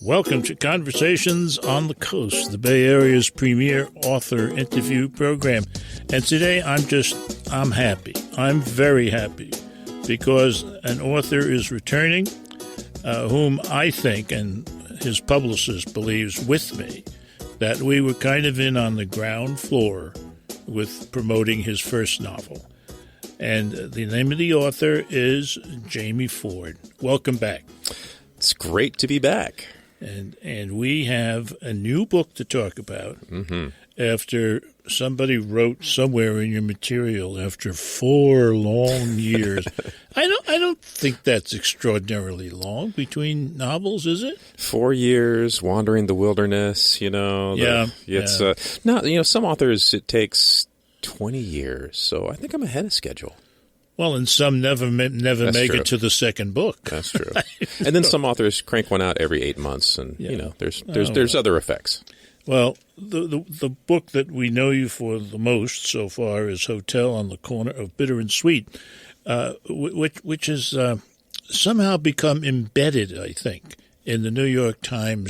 Welcome to Conversations on the Coast, the Bay Area's premier author interview program. And today I'm happy. I'm very happy because an author is returning whom I think, and his publicist believes with me, that we were kind of in on the ground floor with promoting his first novel. And the name of the author is Jamie Ford. Welcome back. It's great to be back. And we have a new book to talk about after somebody wrote somewhere in your material after 4 long years. I don't think that's extraordinarily long between novels, is it? 4 years wandering the wilderness, No, some authors it takes 20 years, so I think I'm ahead of schedule. Well, and some never make it to the second book. That's true. And then some authors crank one out every 8 months, and there's other effects. Well, the book that we know you for the most so far is Hotel on the Corner of Bitter and Sweet, which has somehow become embedded, I think, in the New York Times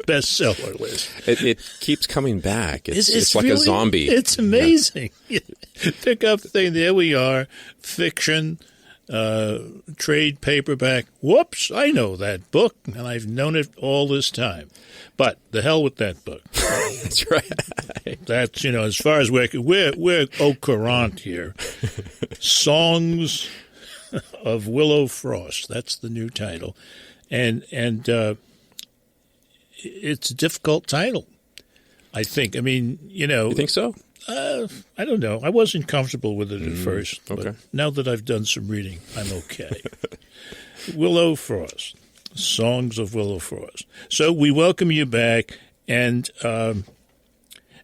bestseller list. It keeps coming back. It's like really, a zombie. It's amazing. Yeah. Pick up the thing. There we are. Fiction, trade paperback. Whoops, I know that book, and I've known it all this time. But the hell with that book. That's right. That's, as far as we're au courant here. Songs of Willow Frost. That's the new title. And it's a difficult title, I think. I mean, You think so? I don't know. I wasn't comfortable with it at first. Okay. But now that I've done some reading, I'm okay. Willow Frost. Songs of Willow Frost. So we welcome you back. And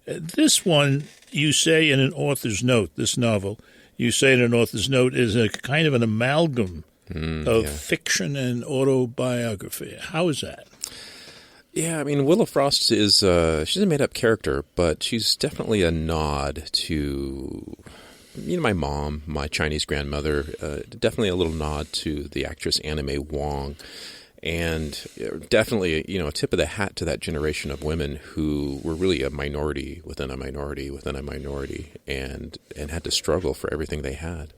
this one, you say in an author's note, this novel, you say in an author's note is a kind of an amalgam of fiction and autobiography. How is that? Yeah, I mean, Willow Frost is she's a made-up character, but she's definitely a nod to, my mom, my Chinese grandmother, definitely a little nod to the actress Anna May Wong, and definitely, a tip of the hat to that generation of women who were really a minority within a minority within a minority, and had to struggle for everything they had.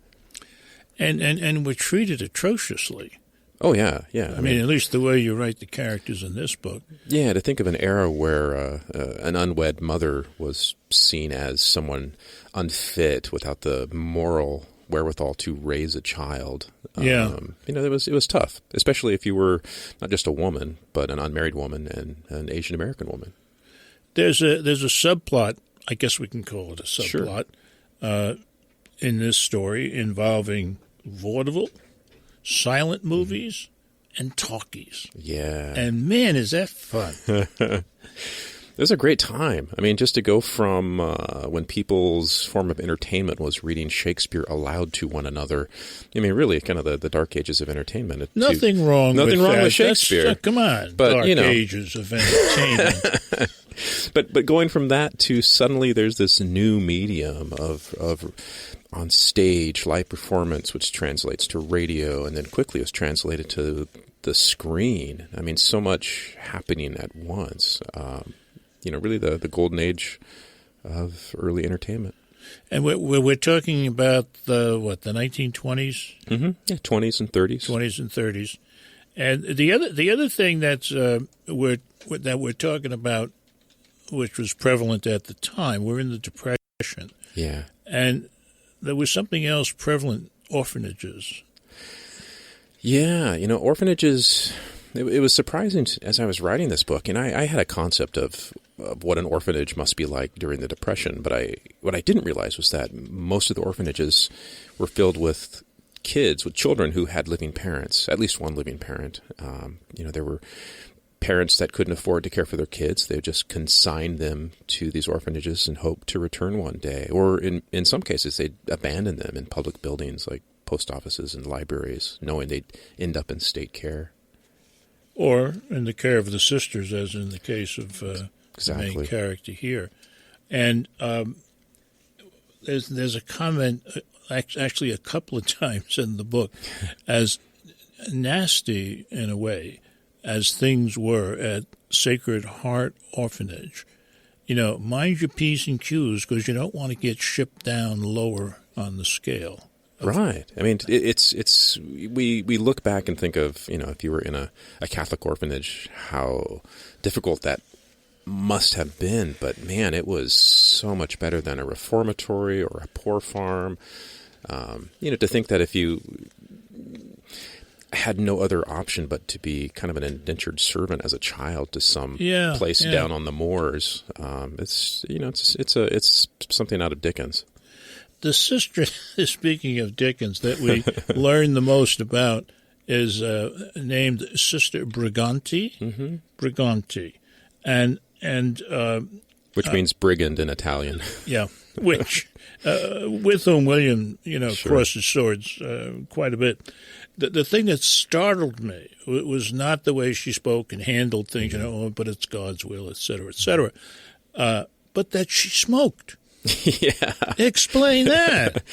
And were treated atrociously. Oh, yeah. I mean, at least the way you write the characters in this book. Yeah, to think of an era where an unwed mother was seen as someone unfit without the moral wherewithal to raise a child. It was tough, especially if you were not just a woman, but an unmarried woman and an Asian American woman. There's a subplot, I guess we can call it a subplot, in this story involving vaudeville, silent movies, and talkies. Yeah. And man, is that fun. It was a great time. I mean, just to go from when people's form of entertainment was reading Shakespeare aloud to one another. I mean, really, kind of the dark ages of entertainment. Nothing wrong with Shakespeare. Come on, but, dark ages of entertainment. But going from that to suddenly there's this new medium of on stage live performance, which translates to radio, and then quickly was translated to the screen. I mean, so much happening at once. Really the golden age of early entertainment. And we're talking about the 1920s? Mm-hmm. Yeah, 20s and 30s. 20s and 30s. And the other thing that we're talking about, which was prevalent at the time, we're in the Depression. Yeah. And there was something else prevalent, orphanages. Yeah, orphanages, it was surprising as I was writing this book, and I had a concept of what an orphanage must be like during the Depression, but what I didn't realize was that most of the orphanages were filled with children who had living parents, at least one living parent. There were parents that couldn't afford to care for their kids. They would just consign them to these orphanages and hope to return one day. Or in some cases, they'd abandon them in public buildings like post offices and libraries, knowing they'd end up in state care. Or in the care of the sisters, as in the case of the main character here. And there's a comment, actually a couple of times in the book, as nasty in a way, as things were at Sacred Heart Orphanage, mind your P's and Q's because you don't want to get shipped down lower on the scale. Right. I mean, we look back and think of, if you were in a Catholic orphanage, how difficult that must have been. But, man, it was so much better than a reformatory or a poor farm. To think that if you had no other option but to be kind of an indentured servant as a child to some place down on the moors, it's something out of Dickens. The sister, speaking of Dickens, that we learn the most about is named Sister Briganti. Mm-hmm. Briganti, and which means brigand in Italian. Yeah, which with whom William, Sure. crosses swords quite a bit. The thing that startled me was not the way she spoke and handled things, but it's God's will, et cetera, but that she smoked. Yeah. Explain that.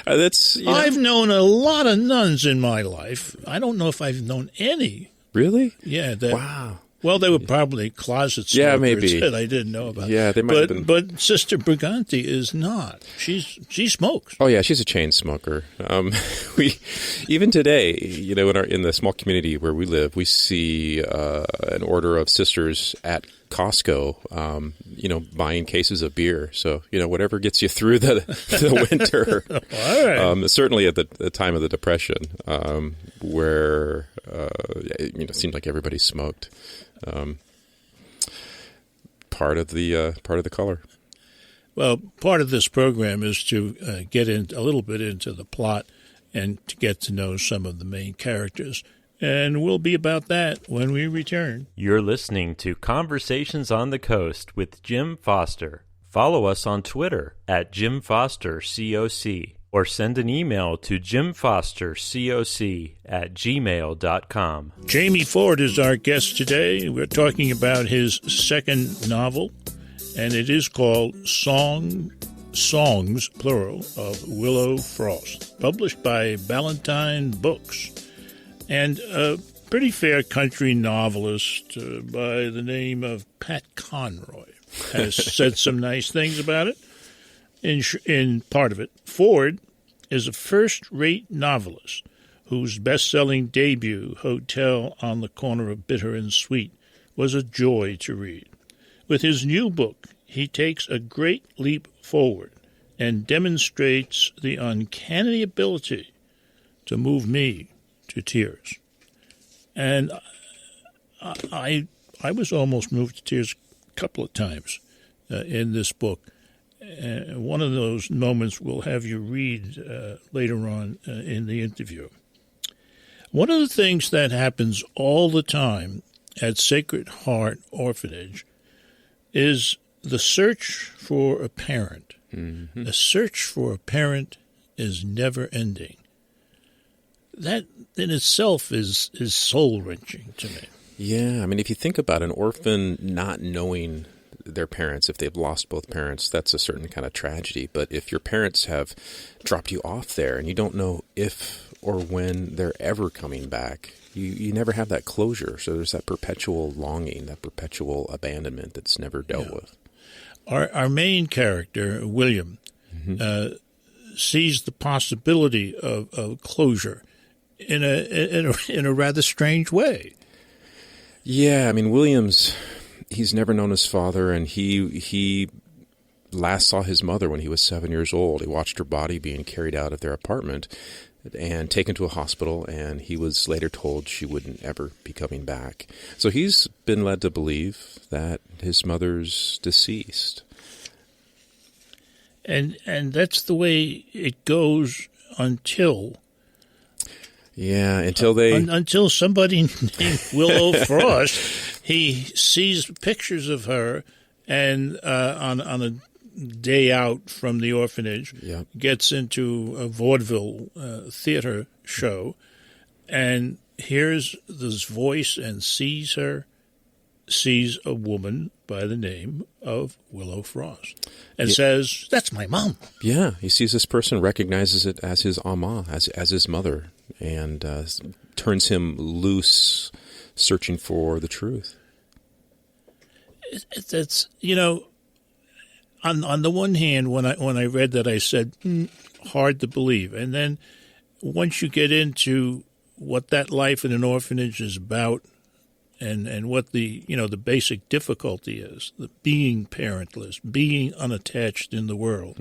I've known a lot of nuns in my life. I don't know if I've known any. Really? Yeah. Wow. Well, they were probably closet smokers. Yeah, maybe. That I didn't know about. Yeah, they might have been. But Sister Briganti is not. She smokes. Oh yeah, she's a chain smoker. We even today, in the small community where we live, we see an order of sisters at Costco, buying cases of beer. So, whatever gets you through the winter. All right. Certainly at the time of the Depression, where it seemed like everybody smoked. Part of the color. Well, part of this program is to get in a little bit into the plot and to get to know some of the main characters. And we'll be about that when we return. You're listening to Conversations on the Coast with Jim Foster. Follow us on Twitter at Jim Foster COC or send an email to jimfostercoc@gmail.com. Jamie Ford is our guest today. We're talking about his second novel, and it is called Songs, plural, of Willow Frost, published by Ballantine Books. And a pretty fair country novelist by the name of Pat Conroy has said some nice things about it. In part of it, Ford is a first-rate novelist whose best-selling debut, Hotel on the Corner of Bitter and Sweet, was a joy to read. With his new book, he takes a great leap forward and demonstrates the uncanny ability to move me to tears. And I was almost moved to tears a couple of times in this book. One of those moments we'll have you read later on in the interview. One of the things that happens all the time at Sacred Heart Orphanage is the search for a parent. Mm-hmm. The search for a parent is never ending. That in itself is soul-wrenching to me. Yeah, I mean, if you think about an orphan not knowing their parents, if they've lost both parents, that's a certain kind of tragedy. But if your parents have dropped you off there and you don't know if or when they're ever coming back, you never have that closure. So there's that perpetual longing, that perpetual abandonment that's never dealt with. Our main character, William, mm-hmm. Sees the possibility of closure in a rather strange way. Yeah, I mean, William's, he's never known his father, and he last saw his mother when he was 7 years old. He watched her body being carried out of their apartment and taken to a hospital, and he was later told she wouldn't ever be coming back. So he's been led to believe that his mother's deceased. And that's the way it goes until... Yeah, until somebody named Willow Frost, he sees pictures of her, and on a day out from the orphanage, yep. gets into a vaudeville theater show, and hears this voice and sees a woman by the name of Willow Frost, and says, "That's my mom." Yeah, he sees this person, recognizes it as his ama, as his mother, and turns him loose searching for the truth. That's, on the one hand, when I read that, I said, hard to believe. And then once you get into what that life in an orphanage is about, and what the basic difficulty is, the being parentless, being unattached in the world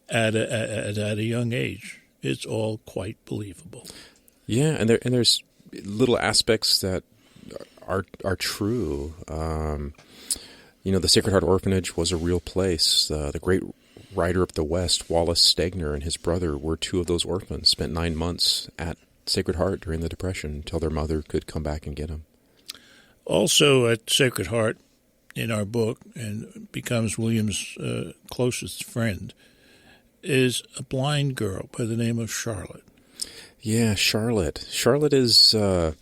at a young age, it's all quite believable. Yeah, and there's little aspects that are true. The Sacred Heart Orphanage was a real place. The great writer of the West, Wallace Stegner, and his brother were two of those orphans, spent 9 months at Sacred Heart during the Depression until their mother could come back and get them. Also at Sacred Heart in our book, and becomes William's closest friend, is a blind girl by the name of Charlotte. Yeah, Charlotte. Charlotte has a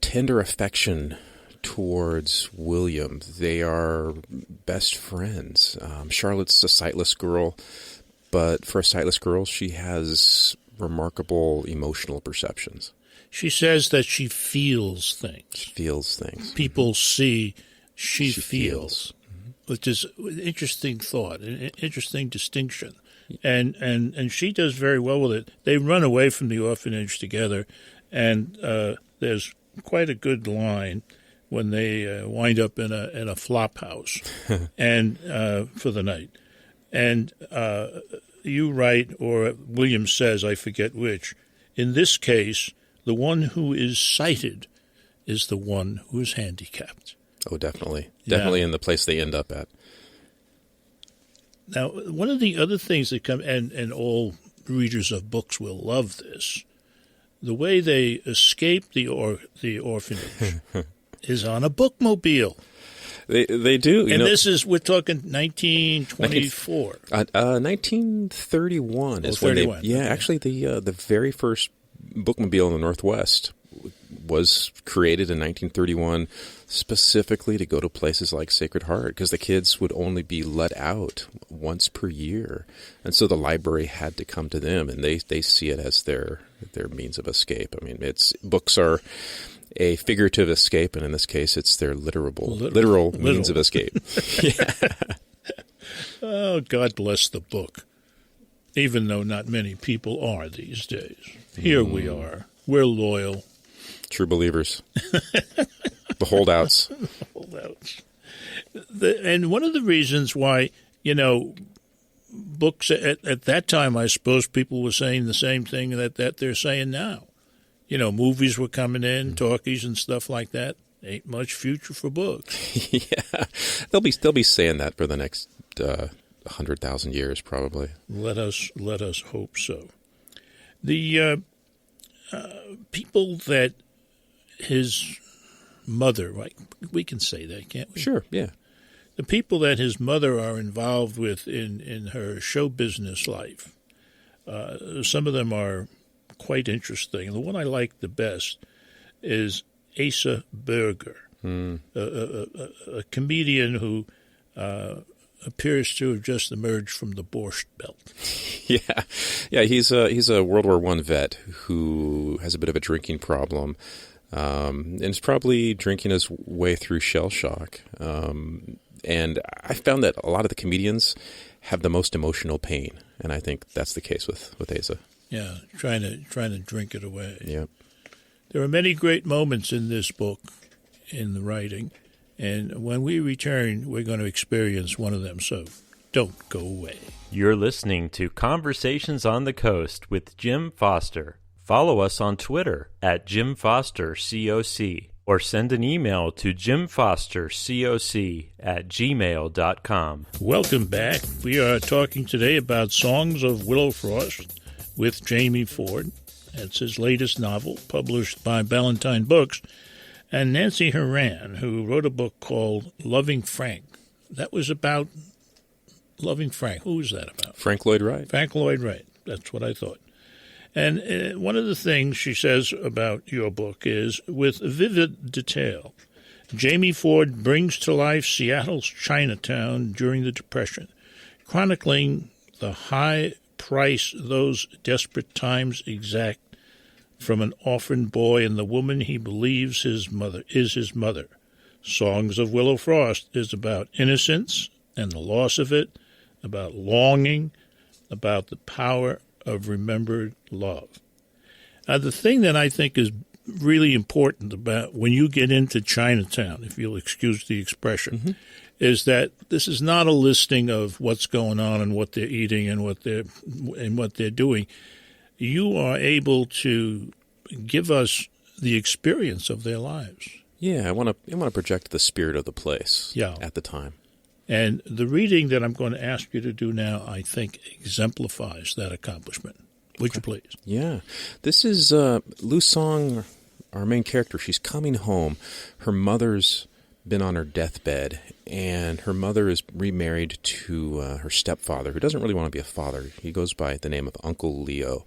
tender affection towards William. They are best friends. Charlotte's a sightless girl, but for a sightless girl, she has remarkable emotional perceptions. She says that she feels things. She feels things. People see, she feels. Which is an interesting thought, an interesting distinction. And she does very well with it. They run away from the orphanage together, and there's quite a good line when they wind up in a flop house and for the night. And you write, or William says, I forget which, in this case, the one who is sighted is the one who is handicapped. Oh, definitely. Definitely in the place they end up at. Now, one of the other things that come, and all readers of books will love this, the way they escape the orphanage is on a bookmobile. They do. We're talking 1924. 1931 is 31. When they, okay. Actually the very first bookmobile in the Northwest was created in 1931 specifically to go to places like Sacred Heart, because the kids would only be let out once per year. And so the library had to come to them, and they see it as their means of escape. I mean, books are a figurative escape, and in this case, it's their literal means of escape. Yeah. Oh, God bless the book, even though not many people are these days. Here we are. We're loyal. True believers. The holdouts. And one of the reasons why, books at that time, I suppose people were saying the same thing that they're saying now. Movies were coming in, talkies and stuff like that. Ain't much future for books. Yeah. They'll be saying that for the next 100,000 years, probably. Let us hope so. The people that his mother, right? We can say that, can't we? Sure, yeah. The people that his mother are involved with in her show business life, some of them are quite interesting. And the one I like the best is Asa Berger, a comedian who appears to have just emerged from the Borscht Belt. Yeah. He's a World War I vet who has a bit of a drinking problem, and is probably drinking his way through shell shock. And I found that a lot of the comedians have the most emotional pain, and I think that's the case with Asa. Yeah, trying to drink it away. Yeah. There are many great moments in this book, in the writing, and when we return, we're going to experience one of them, so don't go away. You're listening to Conversations on the Coast with Jim Foster. Follow us on Twitter at JimFosterCoc, or send an email to jimfostercoc@gmail.com. Welcome back. We are talking today about Songs of Willow Frost with Jamie Ford. That's his latest novel, published by Ballantine Books, and Nancy Horan, who wrote a book called Loving Frank. That was about Loving Frank. Who was that about? Frank Lloyd Wright. Frank Lloyd Wright. That's what I thought. And one of the things she says about your book is, with vivid detail, Jamie Ford brings to life Seattle's Chinatown during the Depression, chronicling the high price those desperate times exact from an orphan boy and the woman he believes his mother is his mother. Songs of Willow Frost is about innocence and the loss of it, about longing, about the power of remembered love. The thing that I think is really important about when you get into Chinatown, if you'll excuse the expression, is that this is not a listing of what's going on and what they're eating and what they're doing. You are able to give us the experience of their lives. Yeah, I want to project the spirit of the place at the time. And the reading that I'm going to ask you to do now, I think, exemplifies that accomplishment. Would you please? Yeah. This is Lu Song, our main character. She's coming home. Her mother's been on her deathbed, and her mother is remarried to her stepfather, who doesn't really want to be a father. He goes by the name of Uncle Leo.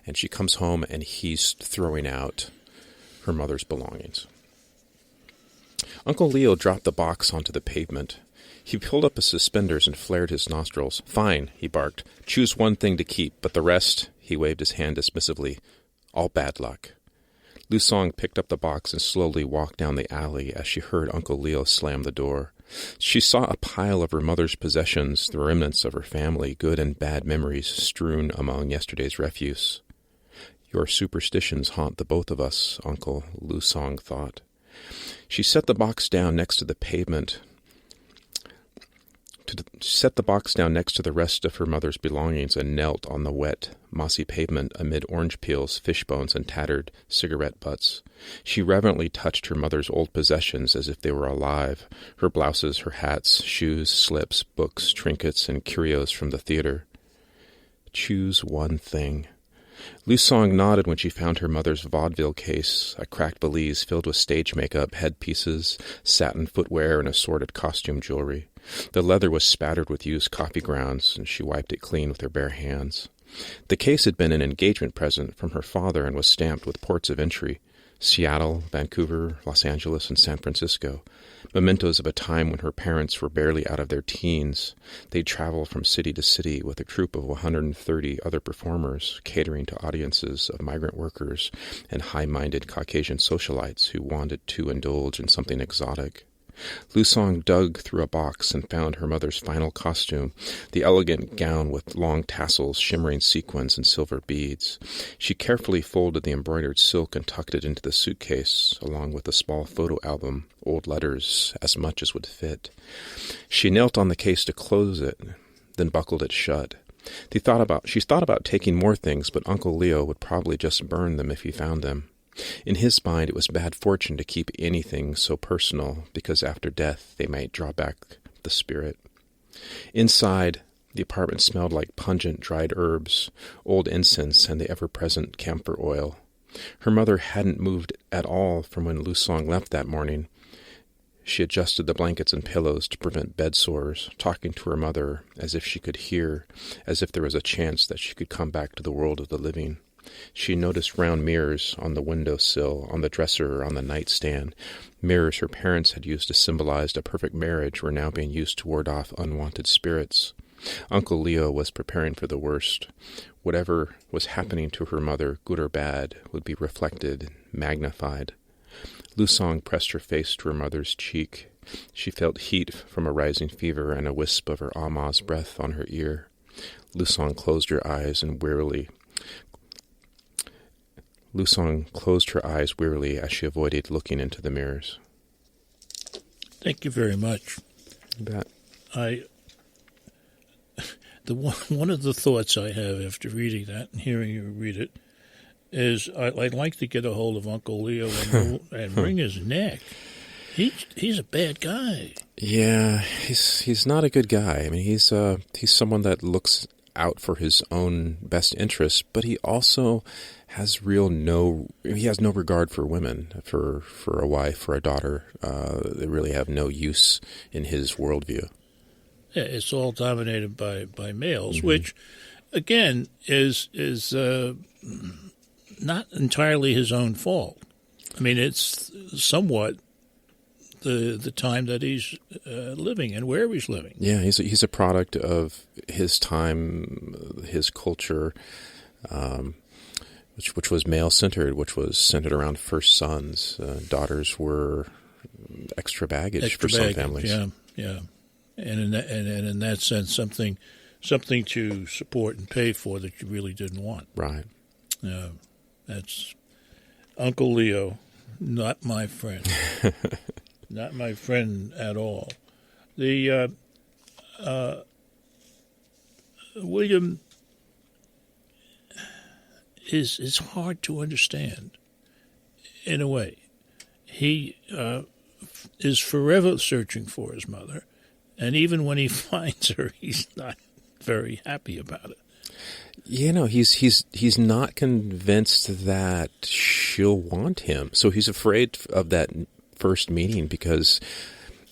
And she comes home, and he's throwing out her mother's belongings. Uncle Leo dropped the box onto the pavement. He pulled up his suspenders and flared his nostrils. "Fine," he barked. "Choose one thing to keep, but the rest," he waved his hand dismissively, "all bad luck." Lu Song picked up the box and slowly walked down the alley as she heard Uncle Leo slam the door. She saw a pile of her mother's possessions, the remnants of her family, good and bad memories strewn among yesterday's refuse. "Your superstitions haunt the both of us, Uncle," Lu Song thought. She set the box down next to the pavement. Set the box down next to the rest of her mother's belongings and knelt on the wet, mossy pavement amid orange peels, fish bones, and tattered cigarette butts. She reverently touched her mother's old possessions as if they were alive, her blouses, her hats, shoes, slips, books, trinkets, and curios from the theater. Choose one thing. Lu Song nodded when she found her mother's vaudeville case, a cracked valise filled with stage makeup, headpieces, satin footwear, and assorted costume jewelry. The leather was spattered with used coffee grounds, and she wiped it clean with her bare hands. The case had been an engagement present from her father and was stamped with ports of entry: Seattle, Vancouver, Los Angeles, and San Francisco, mementos of a time when her parents were barely out of their teens. They'd travel from city to city with a troupe of 130 other performers, catering to audiences of migrant workers and high-minded Caucasian socialites who wanted to indulge in something exotic. Lu Song dug through a box and found her mother's final costume, the elegant gown with long tassels, shimmering sequins, and silver beads. She carefully folded the embroidered silk and tucked it into the suitcase, along with a small photo album, old letters, as much as would fit. She knelt on the case to close it, then buckled it shut. She thought about taking more things, but Uncle Leo would probably just burn them if he found them. In his mind, it was bad fortune to keep anything so personal, because after death they might draw back the spirit. Inside, the apartment smelled like pungent dried herbs, old incense, and the ever-present camphor oil. Her mother hadn't moved at all from when Lu Song left that morning. She adjusted the blankets and pillows to prevent bed sores, talking to her mother as if she could hear, as if there was a chance that she could come back to the world of the living. She noticed round mirrors on the windowsill, on the dresser, on the nightstand. Mirrors her parents had used to symbolize a perfect marriage were now being used to ward off unwanted spirits. Uncle Leo was preparing for the worst. Whatever was happening to her mother, good or bad, would be reflected, magnified. Lu Song pressed her face to her mother's cheek. She felt heat from a rising fever and a wisp of her Ama's breath on her ear. Lu Song closed her eyes wearily as she avoided looking into the mirrors. Thank you very much. You bet. One of the thoughts I have after reading that and hearing you read it is I'd like to get a hold of Uncle Leo and wring his neck. He's a bad guy. Yeah, he's not a good guy. I mean, he's someone that looks out for his own best interests, but he also has no regard for women, for a wife, for a daughter. They really have no use in his worldview. Yeah, it's all dominated by males, which, again, is not entirely his own fault. I mean, it's somewhat the time that he's living and where he's living. Yeah, he's a product of his time, his culture. which was male-centered, which was centered around first sons. Daughters were extra baggage for some families. Yeah. And in that sense, something to support and pay for that you really didn't want. Right. That's Uncle Leo, not my friend. Not my friend at all. The William is hard to understand in a way. He is forever searching for his mother, and even when he finds her, he's not very happy about it. You know, he's not convinced that she'll want him, so he's afraid of that first meeting because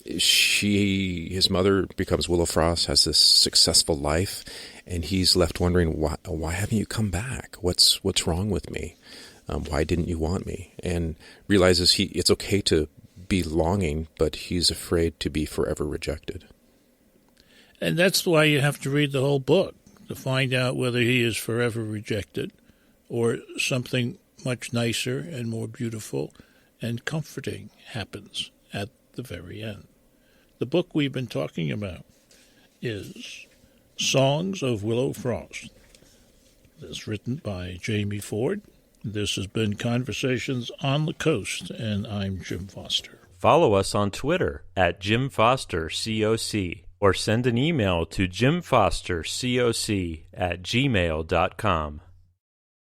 his mother becomes Willow Frost, has this successful life, and he's left wondering, why haven't you come back? What's wrong with me? Why didn't you want me? And realizes it's okay to be longing, but he's afraid to be forever rejected. And that's why you have to read the whole book to find out whether he is forever rejected or something much nicer and more beautiful and comforting happens at the very end. The book we've been talking about is Songs of Willow Frost. It's written by Jamie Ford. This has been Conversations on the Coast, and I'm Jim Foster. Follow us on Twitter at Jim Foster COC or send an email to jimfostercoc@gmail.com.